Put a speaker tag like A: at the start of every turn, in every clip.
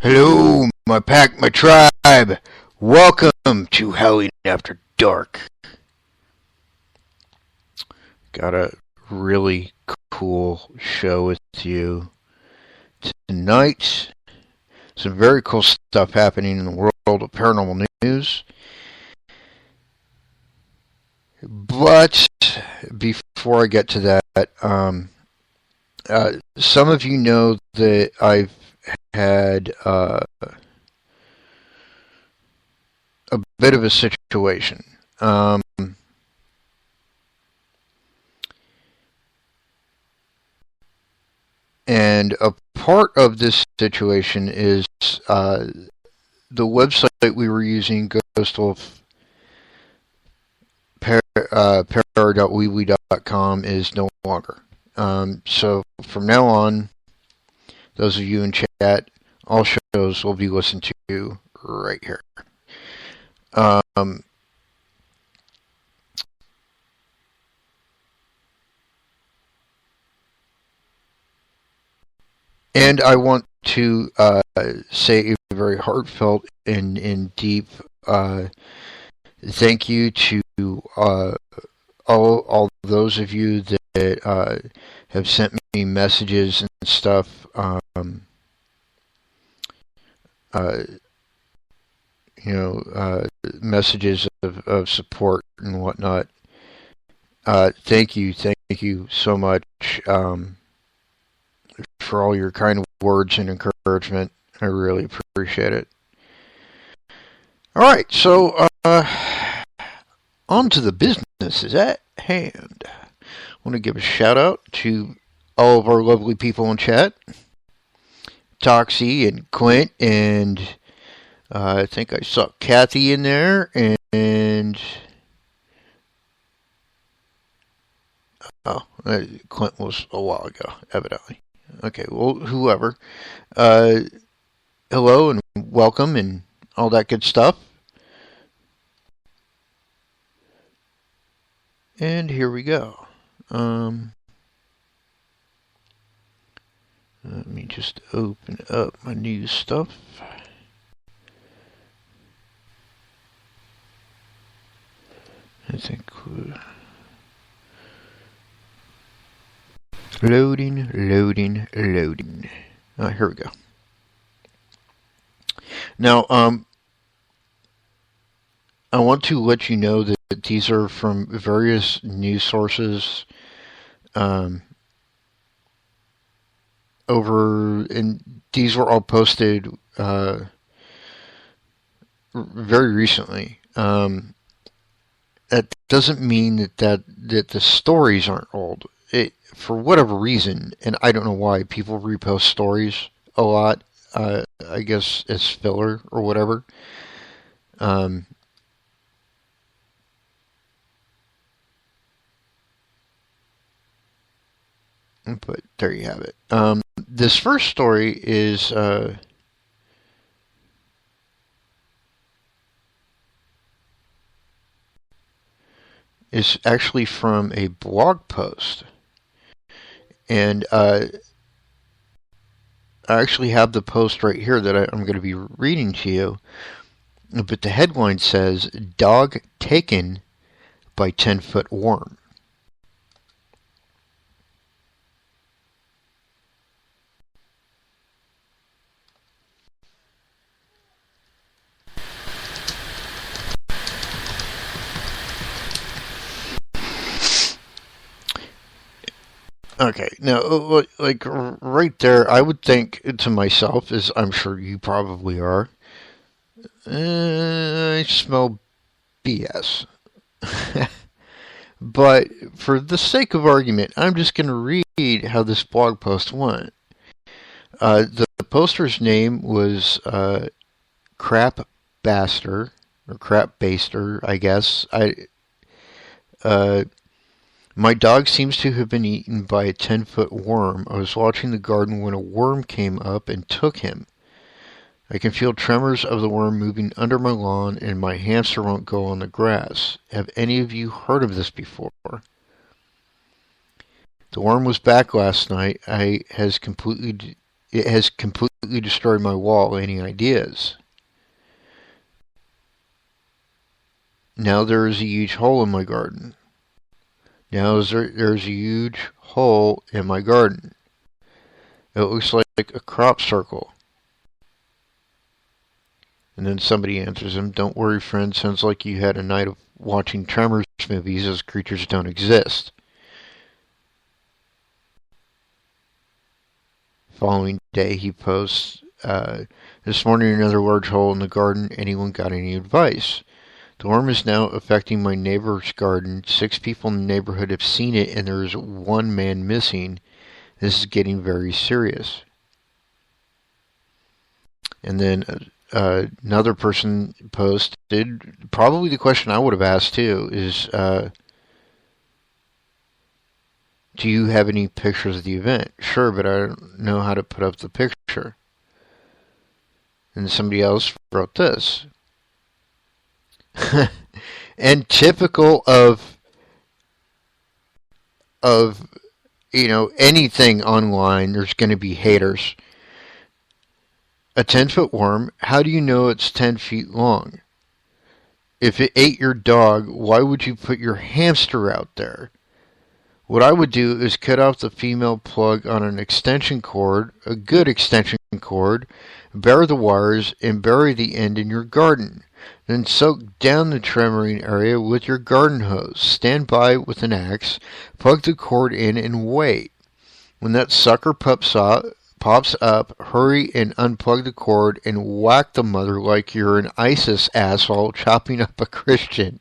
A: Hello, my pack, my tribe. Welcome to Howling After Dark. Got a really cool show with you tonight. Some very cool stuff happening in the world of paranormal news. But before I get to that, some of you know that I've had a bit of a situation. And a part of this situation is the website we were using, para.weebly.com, is no longer. So from now on, those of you in chat, all shows will be listened to right here. And I want to say a very heartfelt and deep thank you to all those of you that have sent me messages and stuff. Messages of support and whatnot. Thank you so much for all your kind words and encouragement. I really appreciate it. All right, so on to the business is at hand. I want to give a shout out to all of our lovely people in chat. Toxie and Quint, and I think I saw Kathy in there, and Quint was a while ago, evidently. Okay, well, whoever. Hello and welcome and all that good stuff. And here we go. Let me just open up my news stuff. I think loading. Oh, here we go. Now, I want to let you know that these are from various news sources. And these were all posted very recently. That doesn't mean that the stories aren't old. For whatever reason, and I don't know why, people repost stories a lot. I guess as filler or whatever. But there you have it. This first story is actually from a blog post, and I actually have the post right here that I'm going to be reading to you. But the headline says, "Dog taken by 10-foot worm." Okay, now, like, right there, I would think to myself, as I'm sure you probably are, I smell BS. But for the sake of argument, I'm just going to read how this blog post went. The poster's name was Crap Baster, or Crap Baster, I guess. My dog seems to have been eaten by a 10-foot worm. I was watching the garden when a worm came up and took him. I can feel tremors of the worm moving under my lawn, and my hamster won't go on the grass. Have any of you heard of this before? The worm was back last night. It has completely destroyed my wall. Any ideas? Now there is a huge hole in my garden. Now there's a huge hole in my garden. It looks like a crop circle. And then somebody answers him, "Don't worry, friend. Sounds like you had a night of watching Tremors movies. Those creatures don't exist." Following day, he posts, "This morning another large hole in the garden. Anyone got any advice? The worm is now affecting my neighbor's garden. 6 people in the neighborhood have seen it, and there is 1 man missing. This is getting very serious." And then another person posted, probably the question I would have asked too, is, "Do you have any pictures of the event?" "Sure, but I don't know how to put up the picture." And somebody else wrote this. And typical of anything online, there's going to be haters. "A 10-foot worm, how do you know it's 10 feet long? If it ate your dog, why would you put your hamster out there? What I would do is cut off the female plug on an extension cord, a good extension cord, bare the wires, and bury the end in your garden. Then soak down the tremoring area with your garden hose. Stand by with an axe, plug the cord in, and wait. When that sucker pops up, hurry and unplug the cord and whack the mother like you're an ISIS asshole chopping up a Christian.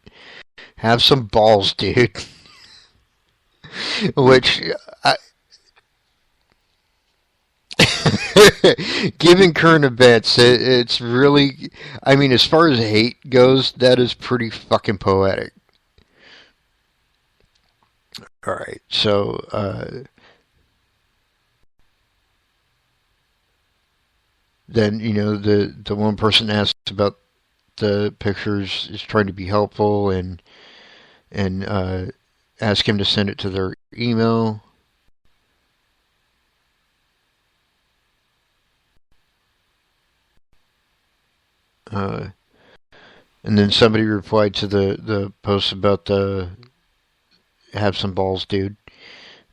A: Have some balls, dude." Which, given current events, it's really, I mean, as far as hate goes, that is pretty fucking poetic. Alright, so, then, the one person asked about the pictures, is trying to be helpful, and ask him to send it to their email. And then somebody replied to the post about the "have some balls, dude."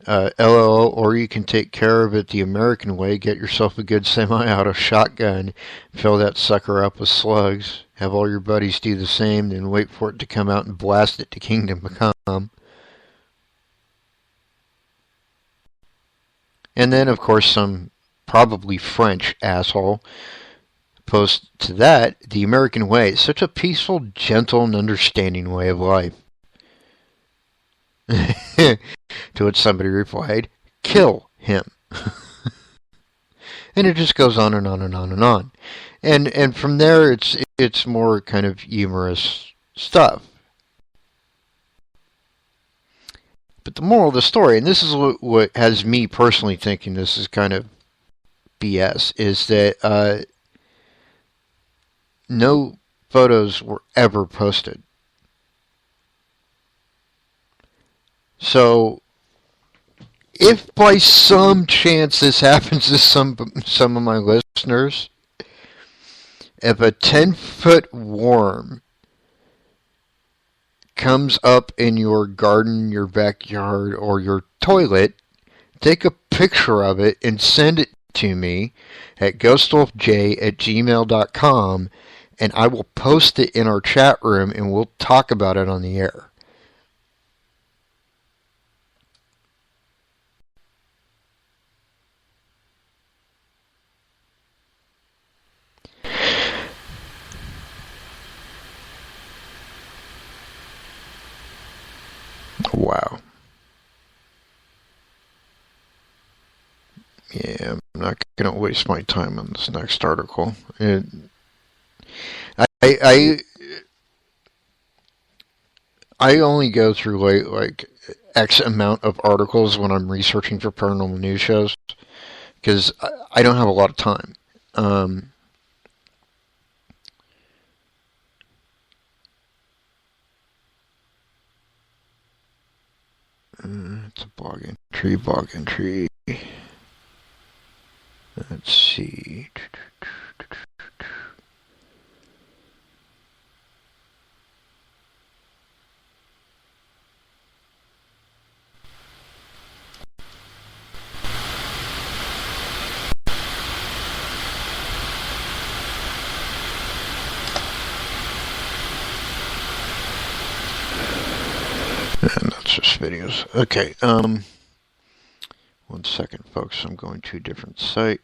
A: LOL, or you can take care of it the American way. Get yourself a good semi-auto shotgun, fill that sucker up with slugs, have all your buddies do the same, then wait for it to come out and blast it to kingdom come. And then, of course, some probably French asshole posts to that, "The American way is such a peaceful, gentle, and understanding way of life." To which somebody replied, "Kill him." And it just goes on and on and on and on. And from there, it's more kind of humorous stuff. But the moral of the story, and this is what has me personally thinking this is kind of BS, is that no photos were ever posted. So, if by some chance this happens to some of my listeners, if a 10-foot worm comes up in your garden, your backyard, or your toilet, take a picture of it and send it to me at ghostwolfj@gmail.com, and I will post it in our chat room and we'll talk about it on the air. Wow. Yeah, I'm not going to waste my time on this next article. I only go through like X amount of articles when I'm researching for paranormal news shows because I don't have a lot of time. It's a blog entry. Let's see. And that's just videos. Okay, 1 second, folks. I'm going to a different site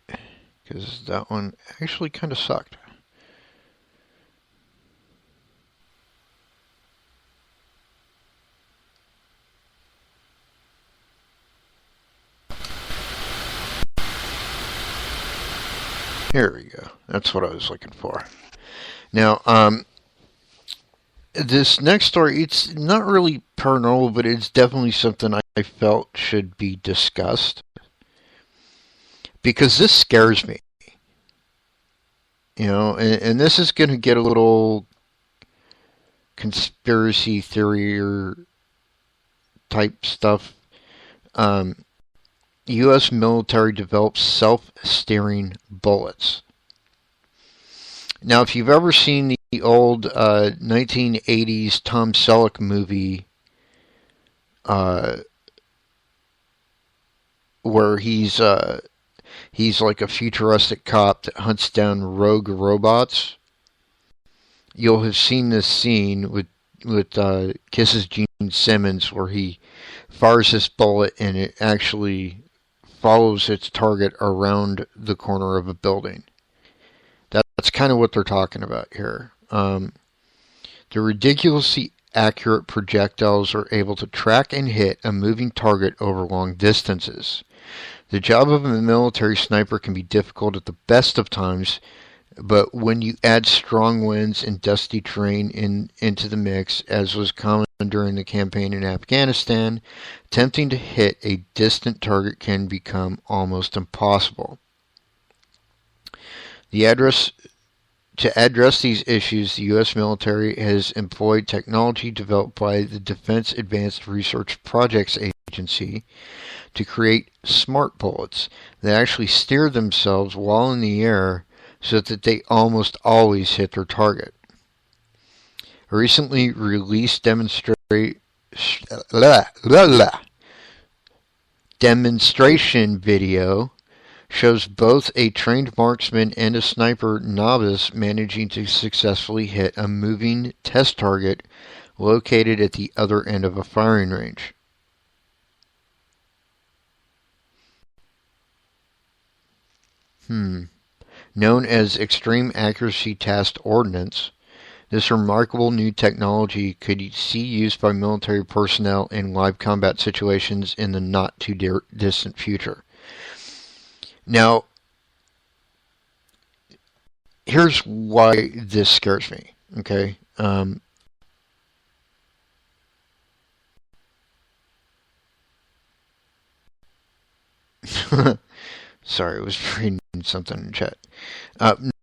A: because that one actually kind of sucked. Here we go. That's what I was looking for. Now, this next story, it's not really paranormal, but it's definitely something I felt should be discussed. Because this scares me. You know, and this is going to get a little conspiracy theory or type stuff. U.S. military develops self-steering bullets. Now, if you've ever seen the old 1980s Tom Selleck movie, where he's like a futuristic cop that hunts down rogue robots, you'll have seen this scene with Kiss's Gene Simmons, where he fires this bullet and it actually follows its target around the corner of a building. That's kind of what they're talking about here. The ridiculously accurate projectiles are able to track and hit a moving target over long distances. The job of a military sniper can be difficult at the best of times, but when you add strong winds and dusty terrain into the mix, as was common during the campaign in Afghanistan, attempting to hit a distant target can become almost impossible. To address these issues, the U.S. military has employed technology developed by the Defense Advanced Research Projects Agency to create smart bullets that actually steer themselves while in the air so that they almost always hit their target. A recently released demonstration video shows both a trained marksman and a sniper novice managing to successfully hit a moving test target located at the other end of a firing range. Known as Extreme Accuracy Task Ordnance, this remarkable new technology could see use by military personnel in live combat situations in the not-too-distant future. Now, here's why this scares me, okay? Sorry, I was reading something in the chat.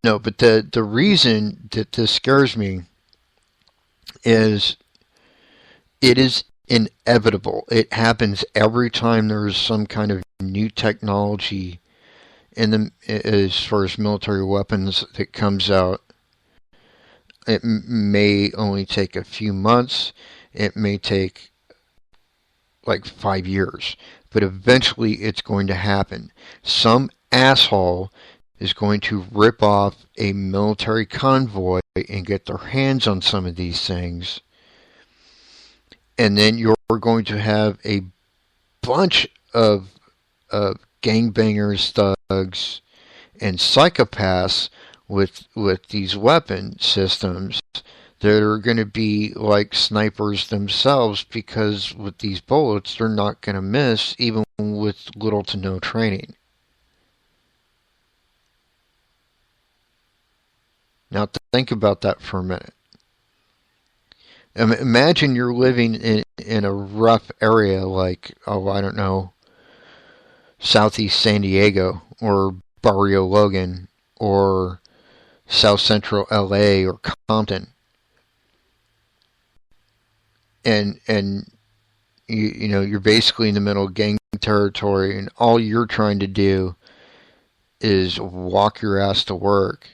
A: No, but the reason that this scares me is it is inevitable. It happens every time there is some kind of new technology as far as military weapons that comes out. It may only take a few months. It may take like 5 years. But eventually it's going to happen. Some asshole is going to rip off a military convoy and get their hands on some of these things. And then you're going to have a bunch of gangbangers, thugs, and psychopaths with these weapon systems that are going to be like snipers themselves, because with these bullets, they're not going to miss even with little to no training. Now think about that for a minute. Imagine you're living in a rough area like, I don't know, Southeast San Diego or Barrio Logan or South Central LA or Compton. And you know, you're basically in the middle of gang territory, and all you're trying to do is walk your ass to work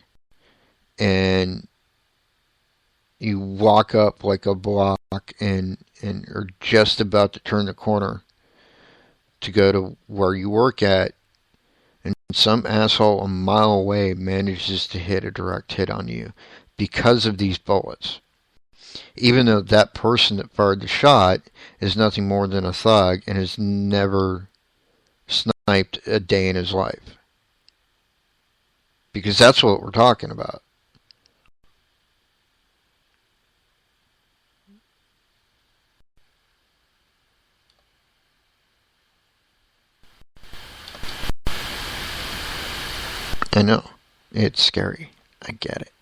A: and you walk up like a block and are just about to turn the corner to go to where you work at, and some asshole a mile away manages to hit a direct hit on you because of these bullets. Even though that person that fired the shot is nothing more than a thug and has never sniped a day in his life. Because that's what we're talking about. I know. It's scary. I get it.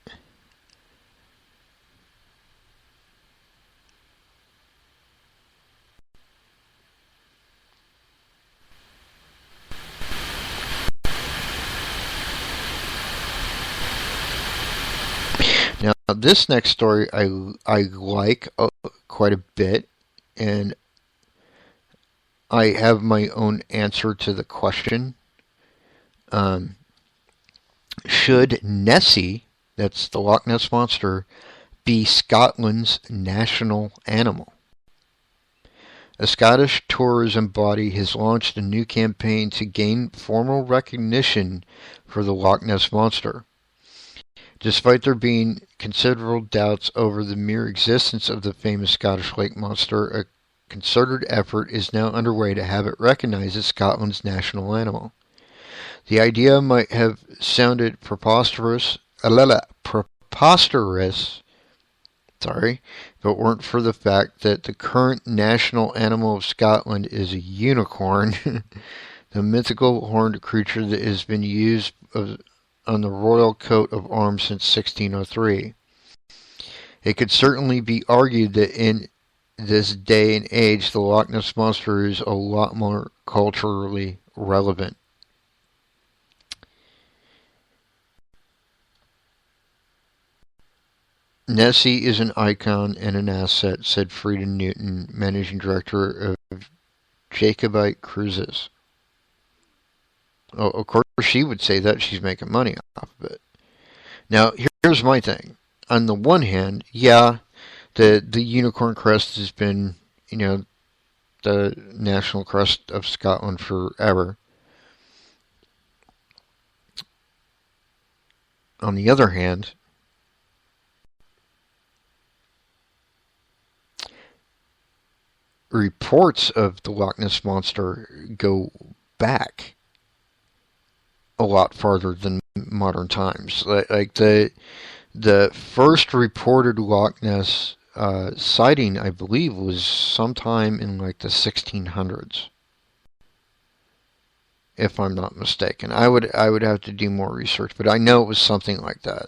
A: Now, this next story I like quite a bit, and I have my own answer to the question. Should Nessie, that's the Loch Ness Monster, be Scotland's national animal? A Scottish tourism body has launched a new campaign to gain formal recognition for the Loch Ness Monster. Despite there being considerable doubts over the mere existence of the famous Scottish lake monster, a concerted effort is now underway to have it recognized as Scotland's national animal. The idea might have sounded preposterous, but weren't for the fact that the current national animal of Scotland is a unicorn, the mythical horned creature that has been used on the royal coat of arms since 1603. It could certainly be argued that in this day and age, the Loch Ness Monster is a lot more culturally relevant. Nessie is an icon and an asset, said Frida Newton, managing director of Jacobite Cruises. Oh, of course, she would say that she's making money off of it. Now, here's my thing. On the one hand, yeah, the unicorn crest has been, the national crest of Scotland forever. On the other hand, reports of the Loch Ness Monster go back a lot farther than modern times. Like the first reported Loch Ness sighting, I believe, was sometime in like the 1600s, if I'm not mistaken. I would have to do more research, but I know it was something like that.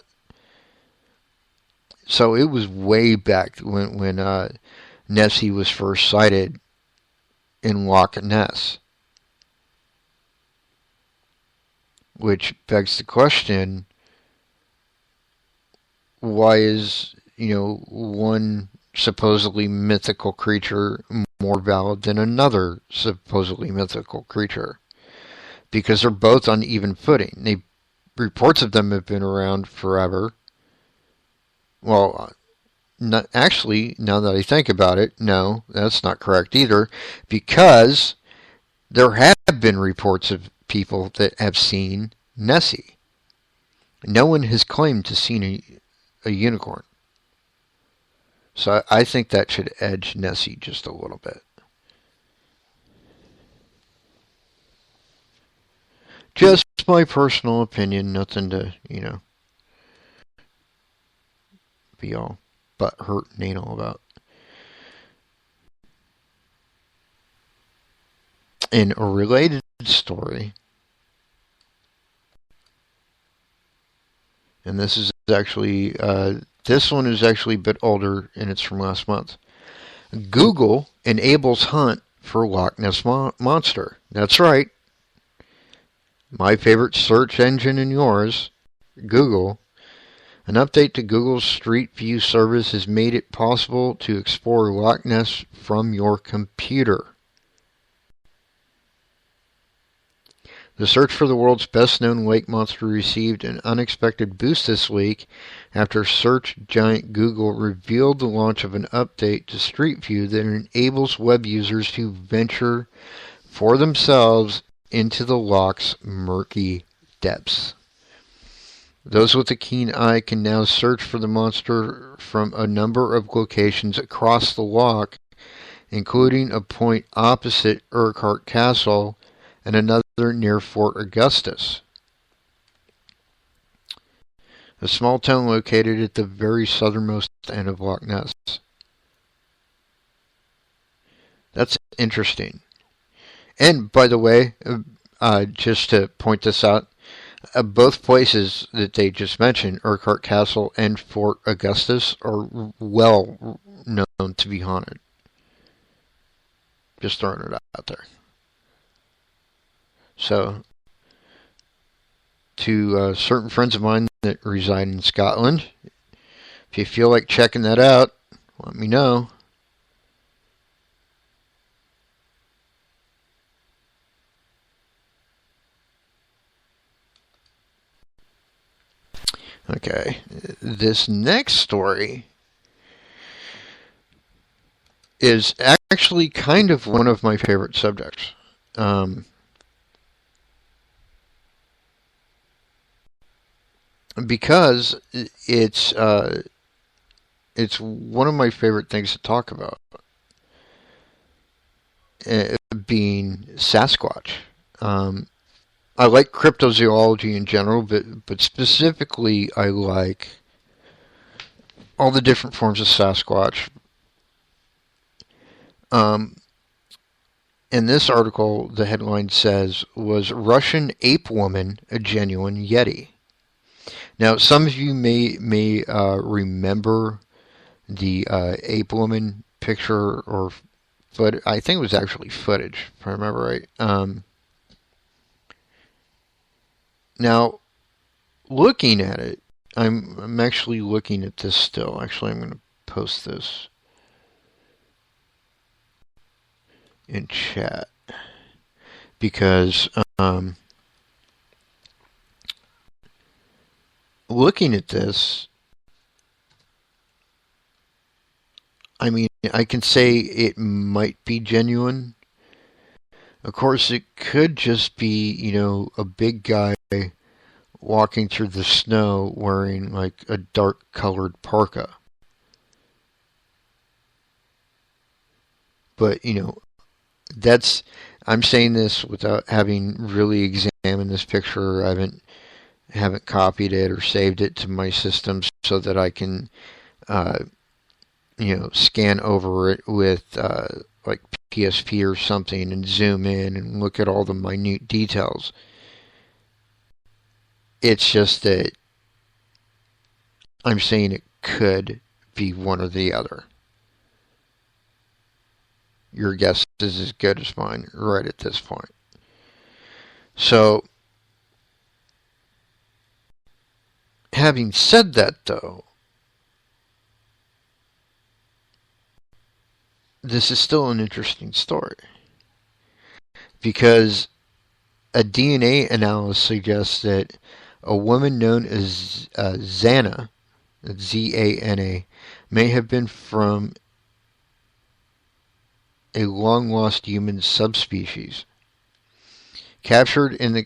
A: So it was way back when Nessie was first sighted in Loch Ness. Which begs the question, why is, one supposedly mythical creature more valid than another supposedly mythical creature? Because they're both on even footing. Reports of them have been around forever. Well, not, actually, now that I think about it, no, that's not correct either, because there have been reports of people that have seen Nessie. No one has claimed to seen a unicorn. So I think that should edge Nessie just a little bit. Just my personal opinion, nothing to, be all butthurt and anal about. In a related story, and this is actually, this one is actually a bit older, and it's from last month. Google enables hunt for Loch Ness Monster. That's right. My favorite search engine and yours, Google. An update to Google's Street View service has made it possible to explore Loch Ness from your computer. The search for the world's best-known lake monster received an unexpected boost this week after search giant Google revealed the launch of an update to Street View that enables web users to venture for themselves into the loch's murky depths. Those with a keen eye can now search for the monster from a number of locations across the loch, including a point opposite Urquhart Castle and another near Fort Augustus, a small town located at the very southernmost end of Loch Ness. That's interesting. And, by the way, just to point this out, both places that they just mentioned, Urquhart Castle and Fort Augustus, are well known to be haunted. Just throwing it out there. So, to certain friends of mine that reside in Scotland, if you feel like checking that out, let me know. Okay, this next story is actually kind of one of my favorite subjects. Because it's one of my favorite things to talk about, being Sasquatch. I like cryptozoology in general, but specifically I like all the different forms of Sasquatch. In this article, the headline says, "Was Russian ape woman a genuine Yeti?" Now, some of you may remember the ape woman picture, but I think it was actually footage, if I remember right. Now, looking at it, I'm actually looking at this still. Actually, I'm going to post this in chat because looking at this, I mean, I can say it might be genuine. Of course, it could just be, a big guy walking through the snow wearing like a dark colored parka. But, I'm saying this without having really examined this picture. I haven't copied it or saved it to my system so that I can, scan over it with like PSP or something and zoom in and look at all the minute details. It's just that I'm saying it could be one or the other. Your guess is as good as mine right at this point. So, having said that, though, this is still an interesting story because a DNA analysis suggests that a woman known as Zana, Z-A-N-A, may have been from a long-lost human subspecies. Captured in the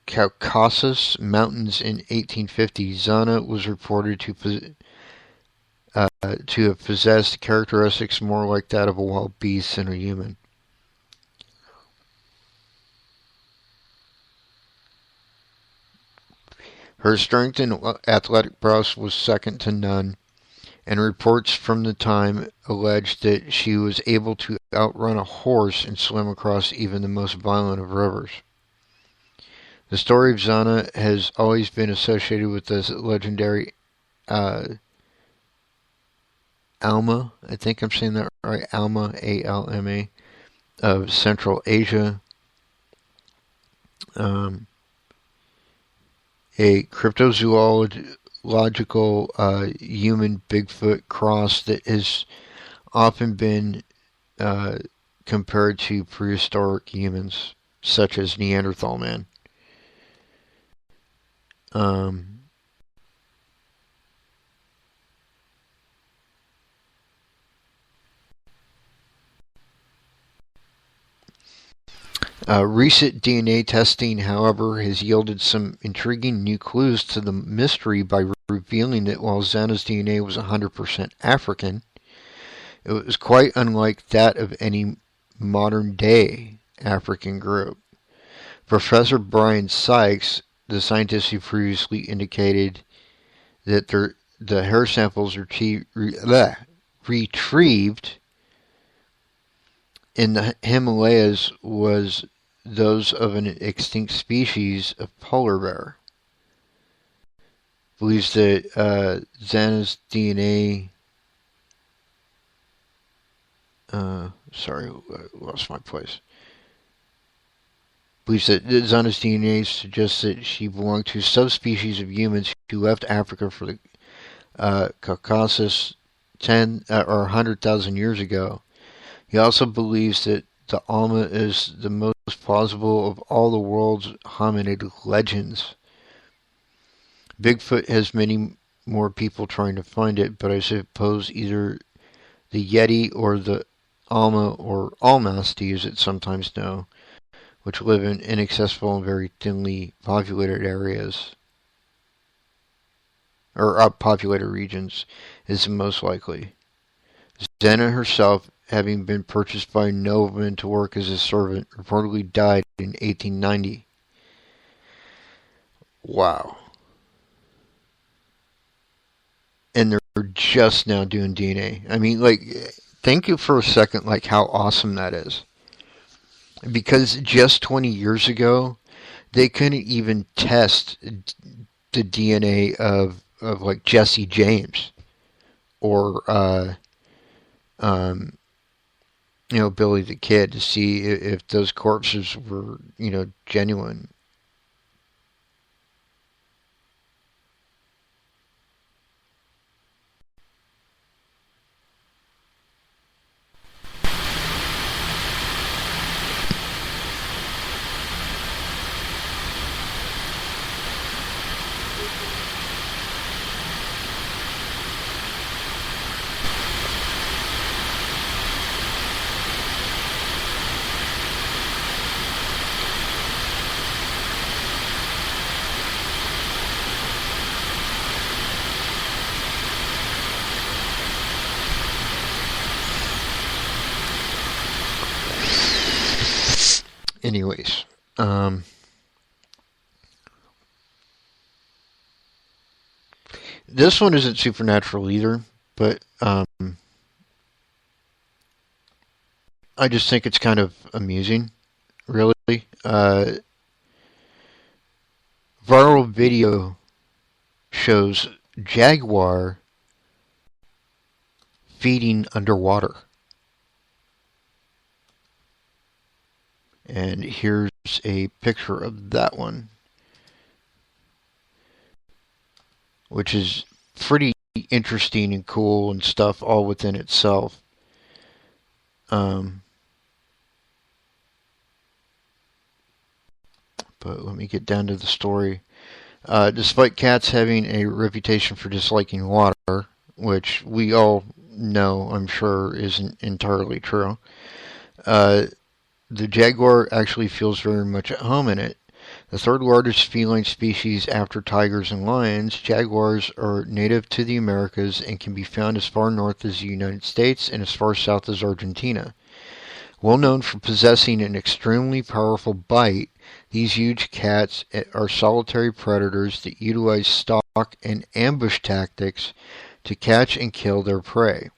A: Caucasus Mountains in 1850, Zana was reported to have possessed characteristics more like that of a wild beast than a human. Her strength and athletic prowess was second to none, and reports from the time alleged that she was able to outrun a horse and swim across even the most violent of rivers. The story of Zana has always been associated with this legendary Alma, I think I'm saying that right, Alma, A-L-M-A, of Central Asia. A cryptozoological human Bigfoot cross that has often been compared to prehistoric humans. such as Neanderthal man. Recent DNA testing, however, has yielded some intriguing new clues to the mystery by revealing that while Xana's DNA was 100% African, it was quite unlike that of any modern-day African group. Professor Brian Sykes, the scientist who previously indicated that the hair samples retrieved in the Himalayas was those of an extinct species of polar bear. Believes that Xana's DNA... sorry, I lost my place. Believes that Xana's DNA suggests that she belonged to a subspecies of humans who left Africa for the Caucasus 10 or 100,000 years ago. He also believes that the Alma is the most plausible of all the world's hominid legends. Bigfoot has many more people trying to find it, but I suppose either the Yeti or the Alma or Almasti, as it's sometimes known, which live in inaccessible and very thinly populated areas, or populated regions, is the most likely. Xana herself, having been purchased by a nobleman to work as a servant, reportedly died in 1890. Wow. And they're just now doing DNA. I mean, like, think for a second, like, how awesome that is. Because just 20 years ago, they couldn't even test the DNA of like, Jesse James. Or, Billy the Kid, to see if those corpses were, genuine. Anyways, this one isn't supernatural either, but I just think it's kind of amusing, really. Viral video shows jaguar feeding underwater. And here's a picture of that one, which is pretty interesting and cool and stuff all within itself. But let me get down to the story. Despite cats having a reputation for disliking water, which we all know, I'm sure, isn't entirely true, the jaguar actually feels very much at home in it. The third largest feline species after tigers and lions, jaguars are native to the Americas and can be found as far north as the United States and as far south as Argentina. Well known for possessing an extremely powerful bite, these huge cats are solitary predators that utilize stalk and ambush tactics to catch and kill their prey.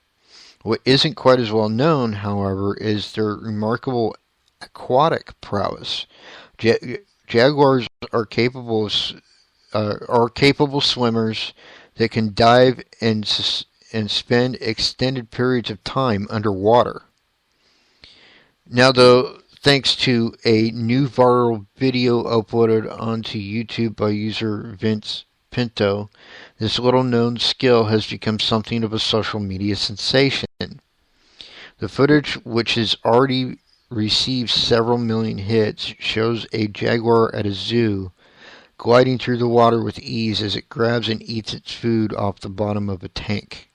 A: What isn't quite as well known, however, is their remarkable aquatic prowess. Jaguars are capable swimmers that can dive and spend extended periods of time underwater. Now, though, thanks to a new viral video uploaded onto YouTube by user Vince Pinto, this little-known skill has become something of a social media sensation. The footage, which has already received several million hits shows a jaguar at a zoo gliding through the water with ease as it grabs and eats its food off the bottom of a tank.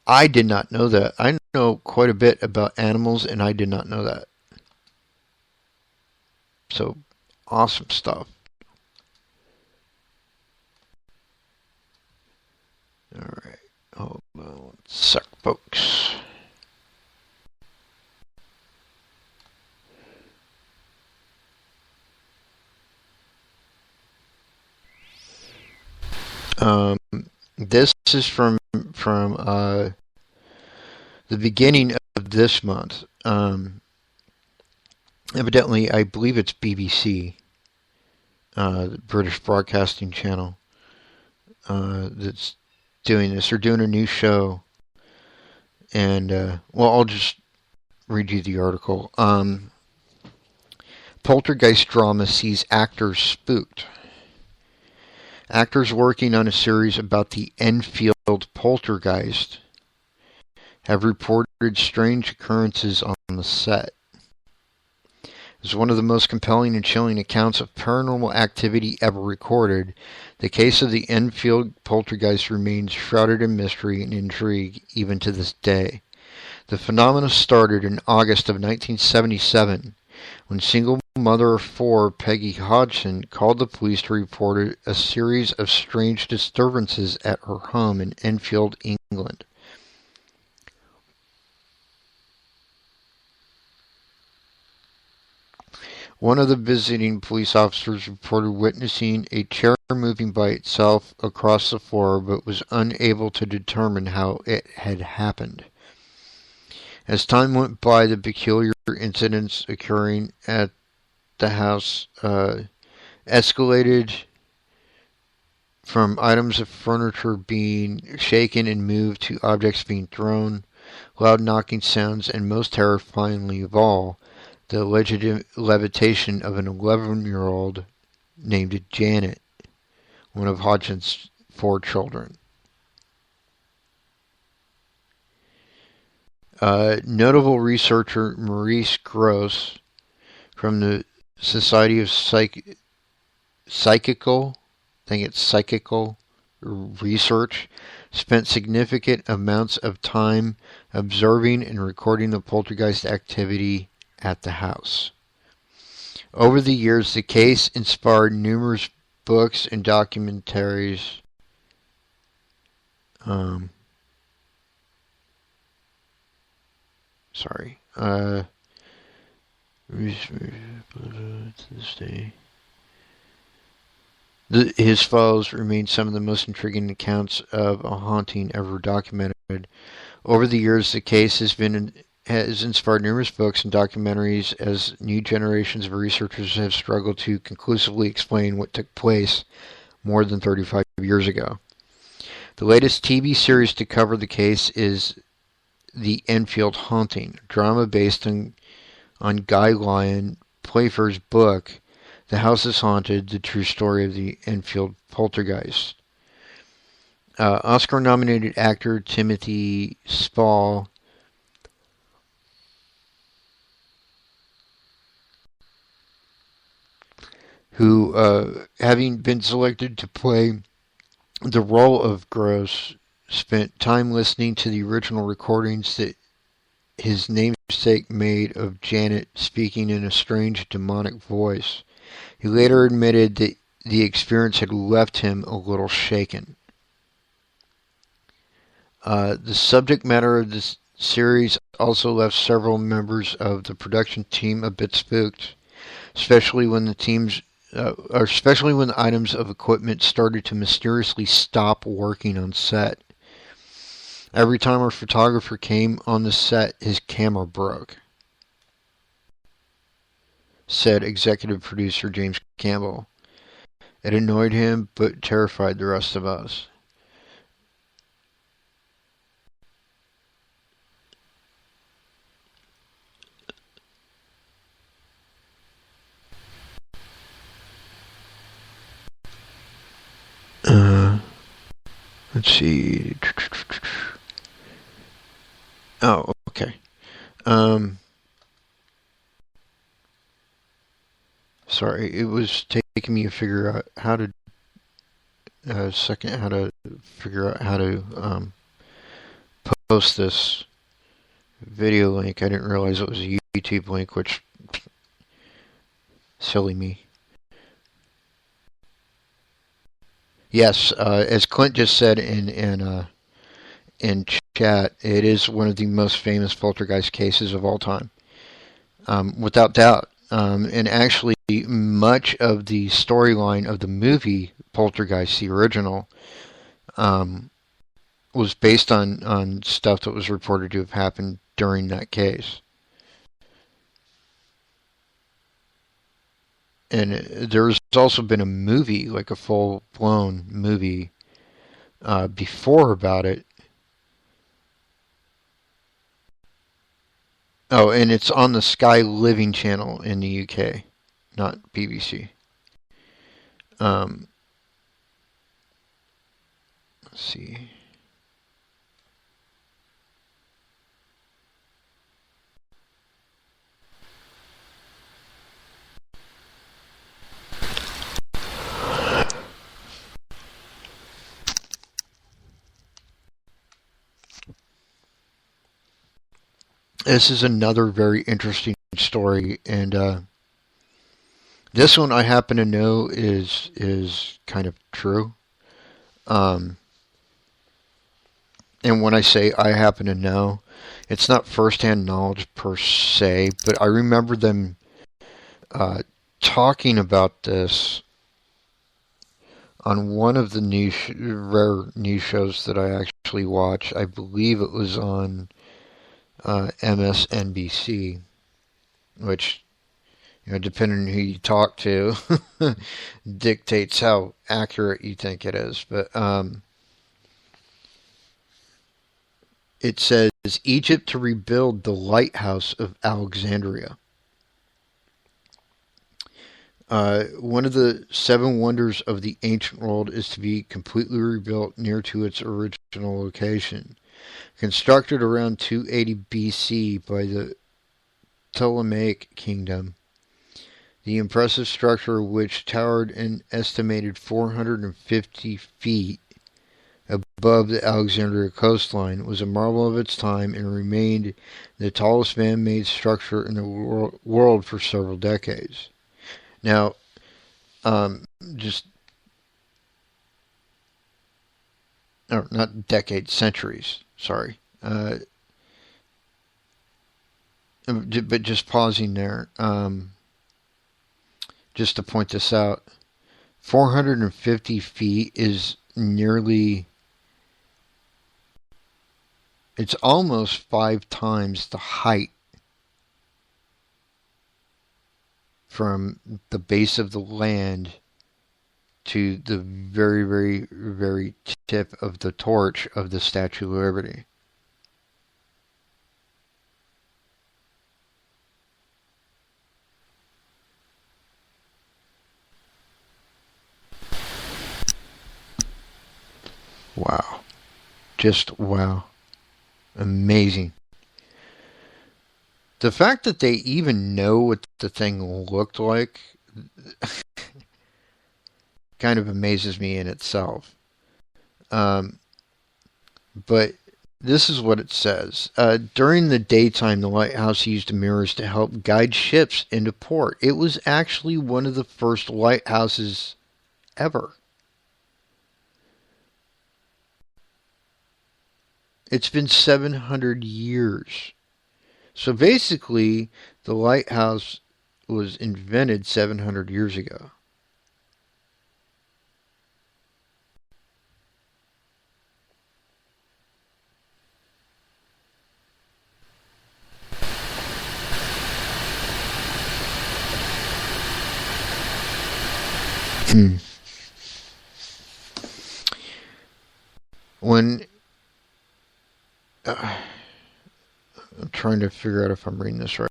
A: I did not know that. I know quite a bit about animals, and I did not know that. So, awesome stuff. Alright, hold on one sec, folks. This is from the beginning of this month. Evidently, I believe it's BBC, the British Broadcasting Channel, that's doing this. They're doing a new show, and well, I'll just read you the article. Poltergeist drama sees actors spooked. Actors working on a series about the Enfield poltergeist have reported strange occurrences on the set. As one of the most compelling and chilling accounts of paranormal activity ever recorded, the case of the Enfield poltergeist remains shrouded in mystery and intrigue even to this day. The phenomena started in August of 1977 when single mother of four Peggy Hodgson called the police to report a series of strange disturbances at her home in Enfield, England. One of the visiting police officers reported witnessing a chair moving by itself across the floor, but was unable to determine how it had happened. As time went by, the peculiar incidents occurring at the house escalated from items of furniture being shaken and moved to objects being thrown, loud knocking sounds, and most terrifyingly of all, the alleged levitation of an 11-year-old named Janet, one of Hodgson's 4 children. Notable researcher Maurice Gross from the Society of Psychical Research spent significant amounts of time observing and recording the poltergeist activity at the house. Over the years, the case inspired numerous books and documentaries. His files remain some of the most intriguing accounts of a haunting ever documented. Over the years, the case has inspired numerous books and documentaries as new generations of researchers have struggled to conclusively explain what took place more than 35 years ago. The latest TV series to cover the case is The Enfield Haunting, a drama based on Guy Lyon Playfair's book, The House is Haunted, The True Story of the Enfield Poltergeist. Oscar-nominated actor Timothy Spall who, having been selected to play the role of Gross, spent time listening to the original recordings that his namesake made of Janet speaking in a strange demonic voice. He later admitted that the experience had left him a little shaken. The subject matter of this series also left several members of the production team a bit spooked, especially when the items of equipment started to mysteriously stop working on set. Every time our photographer came on the set, his camera broke, said executive producer James Campbell. It annoyed him, but terrified the rest of us. Let's see. Oh, okay. Sorry, it was taking me to figure out how to how to figure out how to post this video link. I didn't realize it was a YouTube link, which silly me. Yes, as Clint just said in chat, it is one of the most famous poltergeist cases of all time, without doubt. And actually, much of the storyline of the movie Poltergeist, the original, was based on stuff that was reported to have happened during that case. And there's also been a movie, like a full-blown movie, before about it. Oh, and it's on the Sky Living channel in the UK, not BBC. Let's see. This is another very interesting story, and this one I happen to know is kind of true. And when I say I happen to know, it's not firsthand knowledge per se, but I remember them talking about this on one of the rare news shows that I actually watch. I believe it was on MSNBC, which, depending on who you talk to, dictates how accurate you think it is. But it says, Egypt to rebuild the lighthouse of Alexandria. One of the 7 wonders of the ancient world is to be completely rebuilt near to its original location. Constructed around 280 BC by the Ptolemaic kingdom, the impressive structure of which towered an estimated 450 feet above the Alexandria coastline, was a marvel of its time and remained the tallest man-made structure in the world for several decades. Now, not decades, centuries, sorry. But just pausing there, just to point this out, 450 feet is it's almost 5 times the height from the base of the land to the very, very, very tip of the torch of the Statue of Liberty. Wow. Just wow. Amazing. The fact that they even know what the thing looked like kind of amazes me in itself. But this is what it says. During the daytime, the lighthouse used mirrors to help guide ships into port. It was actually one of the first lighthouses ever. It's been 700 years. So basically, the lighthouse was invented 700 years ago. When I'm trying to figure out if I'm reading this right.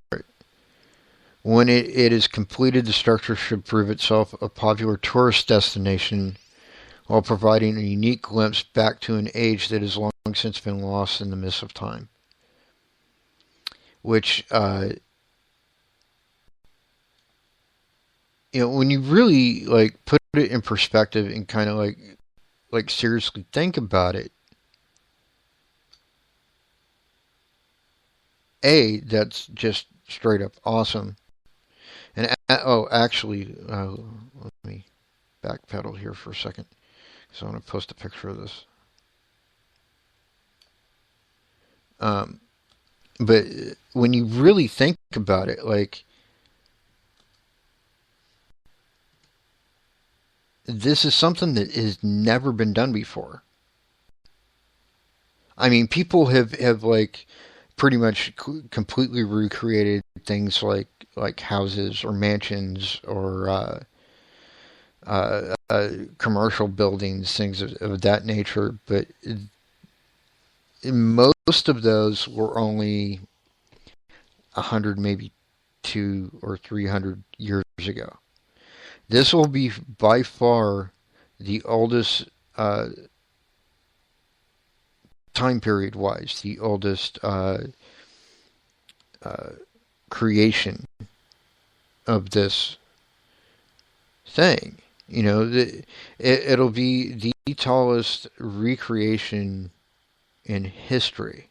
A: When it is completed, the structure should prove itself a popular tourist destination while providing a unique glimpse back to an age that has long since been lost in the mist of time. Which when you really like put it in perspective and kind of like seriously think about it, that's just straight up awesome. And oh, actually, let me backpedal here for a second because I want to post a picture of this. Um, but when you really think about it, like this is something that has never been done before. I mean, people have like pretty much completely recreated things like houses or mansions or commercial buildings, things of that nature. But most of those were only 100, maybe 200 or 300 years ago. This will be by far the oldest time period wise, the oldest uh, creation of this thing. It'll be the tallest recreation in history.